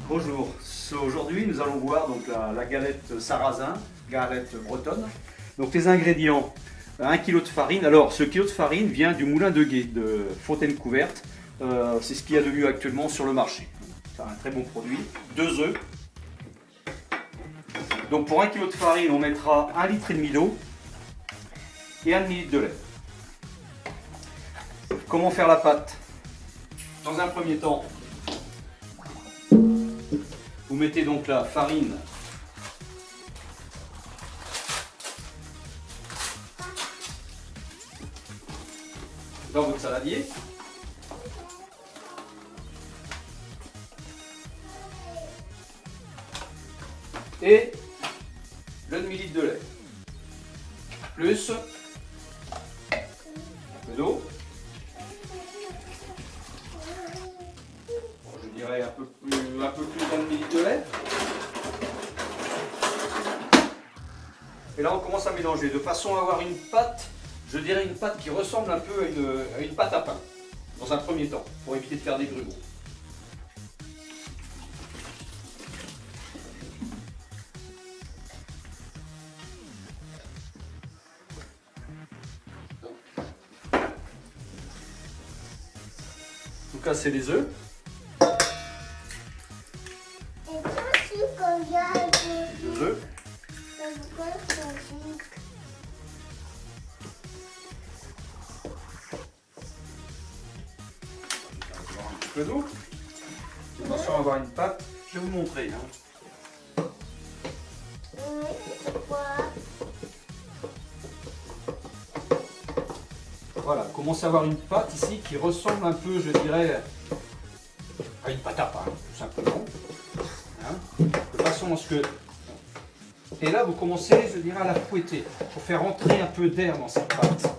Bonjour, aujourd'hui nous allons voir donc, la galette sarrasin, galette bretonne. Donc les ingrédients, 1 kg de farine. Alors ce kilo de farine vient du moulin de Gué, de Fontaine-Couverte. C'est ce qu'il y a de mieux actuellement sur le marché. C'est un très bon produit. 2 œufs. Donc pour 1 kg de farine, on mettra 1,5 litre d'eau et 1 demi-litre de lait. Comment faire la pâte? Dans un premier temps, vous mettez donc la farine dans votre saladier. Et le demi-litre de lait. Plus un peu d'eau. Je dirais un peu plus d'un demi-litre de lait. Et là on commence à mélanger de façon à avoir une pâte, je dirais une pâte qui ressemble un peu à une pâte à pain, dans un premier temps, pour éviter de faire des grumeaux. En tout cas c'est les œufs. Deux œufs. Un petit peu d'eau. De façon à avoir une pâte. Je vais vous montrer. Voilà, commencez à avoir une pâte ici qui ressemble un peu, je dirais, à une pâte à pain, tout simplement. De façon à ce que... Et là, vous commencez, je dirais, à la fouetter pour faire entrer un peu d'air dans cette pâte.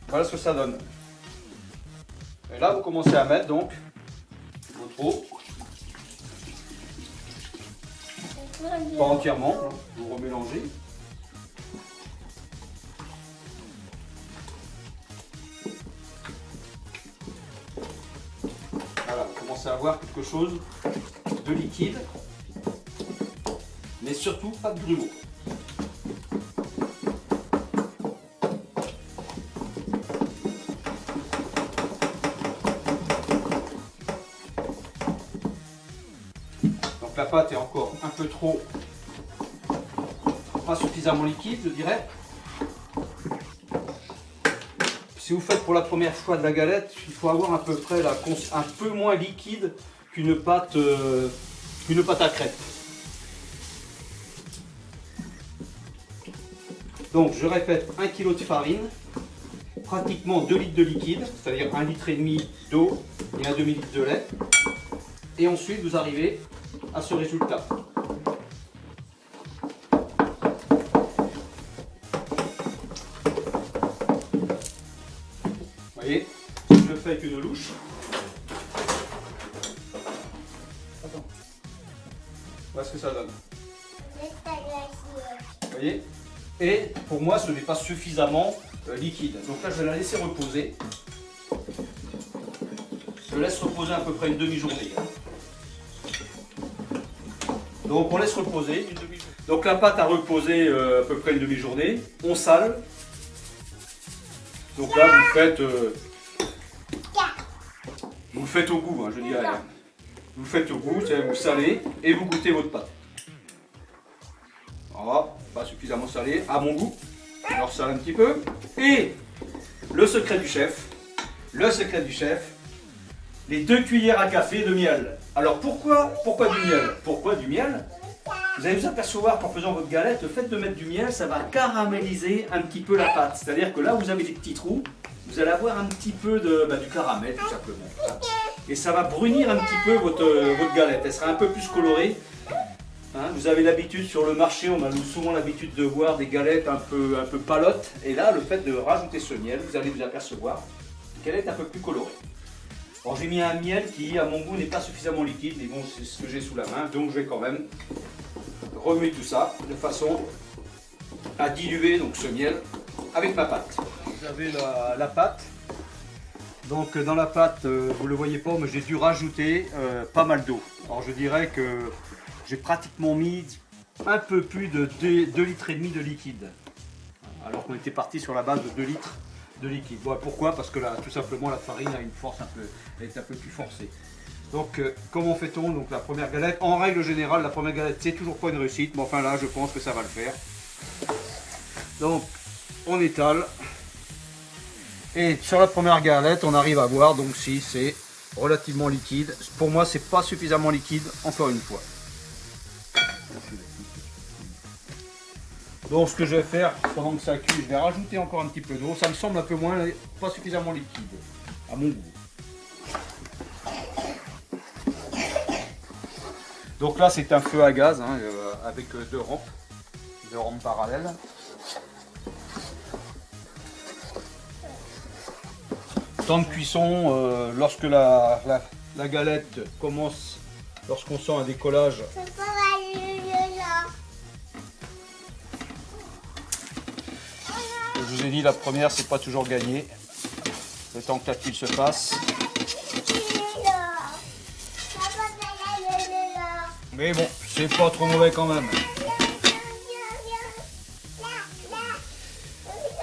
Voilà ce que ça donne. Et là, vous commencez à mettre donc votre eau. Pas entièrement, vous remélangez. Voilà, vous commencez à avoir quelque chose de liquide, mais surtout pas de grumeaux. Donc la pâte est encore un peu trop, pas suffisamment liquide, je dirais. Si vous faites pour la première fois de la galette, il faut avoir à peu près un peu moins liquide qu'une pâte à crêpes. Donc je répète, 1 kg de farine, pratiquement 2 litres de liquide, c'est-à-dire 1,5 litre d'eau et un demi-litre de lait. Et ensuite vous arrivez à ce résultat. Vous voyez, je fais avec une louche. Attends. Voilà ce que ça donne. Vous voyez? Et pour moi, ce n'est pas suffisamment liquide. Donc là, je vais la laisser reposer. Je laisse reposer à peu près une demi-journée. Donc on laisse reposer une demi-journée. Donc la pâte a reposé à peu près une demi-journée. On sale. Donc là, vous le faites au goût, je dirais. Vous le faites au goût, vous salez et vous goûtez votre pâte. Voilà, pas suffisamment salé, à mon goût. Alors sale un petit peu. Et le secret du chef, les 2 cuillères à café de miel. Alors pourquoi du miel? Pourquoi du miel? Vous allez vous apercevoir qu'en faisant votre galette, le fait de mettre du miel, ça va caraméliser un petit peu la pâte. C'est-à-dire que là où vous avez des petits trous, vous allez avoir un petit peu du caramel tout simplement. Et ça va brunir un petit peu votre galette. Elle sera un peu plus colorée. Vous avez l'habitude sur le marché, on a souvent l'habitude de voir des galettes un peu palottes. Et là, le fait de rajouter ce miel, vous allez vous apercevoir qu'elle est un peu plus colorée. Alors j'ai mis un miel qui, à mon goût, n'est pas suffisamment liquide, mais bon, c'est ce que j'ai sous la main, donc je vais quand même remuer tout ça de façon à diluer donc ce miel avec ma pâte. Vous avez la pâte. Donc dans la pâte, vous ne le voyez pas, mais j'ai dû rajouter pas mal d'eau. Alors je dirais que j'ai pratiquement mis un peu plus de 2,5 litres de liquide. Alors qu'on était parti sur la base de 2 litres de liquide. Bon, pourquoi? Parce que là, tout simplement, la farine a une force elle est un peu plus forcée. Donc comment fait-on donc la première galette? En règle générale, la première galette, c'est toujours pas une réussite, mais enfin là, je pense que ça va le faire. Donc on étale. Et sur la première galette, on arrive à voir donc si c'est relativement liquide. Pour moi, c'est pas suffisamment liquide, encore une fois. Donc ce que je vais faire, pendant que ça cuit, je vais rajouter encore un petit peu d'eau. Ça me semble un peu moins, pas suffisamment liquide, à mon goût. Donc là, c'est un feu à gaz, hein, avec deux rampes parallèles. Temps de cuisson, lorsque la galette commence, lorsqu'on sent un décollage. Je vous ai dit, la première, c'est pas toujours gagné. Le temps que la tuile se fasse. Mais bon, c'est pas trop mauvais quand même.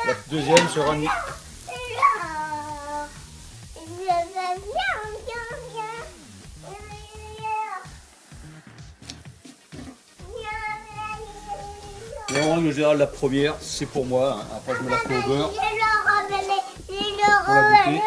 La deuxième sera nickel. Et en règle générale, la première, c'est pour moi. Hein. Après, je me la fais au beurre. Pour la goûter.